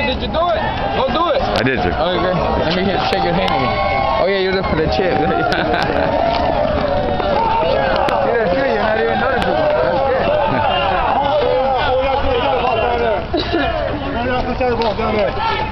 Did you do it? Go do it. I did, sir. Okay, great. Let me shake your hand again. Oh yeah, you're there for the chip. See that tree? You're not even noticing. That's good. Down there.